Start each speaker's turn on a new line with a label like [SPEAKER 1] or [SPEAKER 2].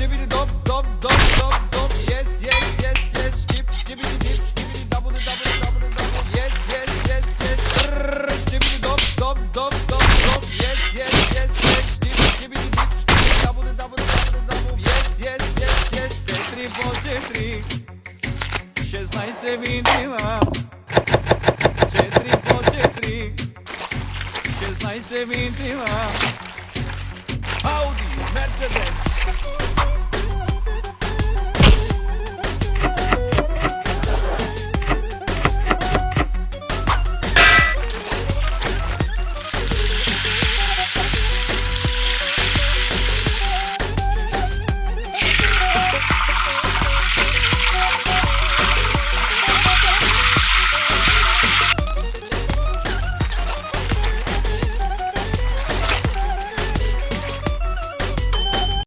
[SPEAKER 1] Štibidi dop, dop, dop, dop, dop. Yes, yes, yes, yes. Štibidi dip, štibidi double, double, double, double. Yes, yes, yes, yes. Štibidi dop, dop, dop, dop, dop. Yes, yes, yes, yes. Štibidi dip, štibidi double, double, double, double. Yes, yes, yes, yes. 4 по 4. 16 vinila. 4 по 4. 16 vinila.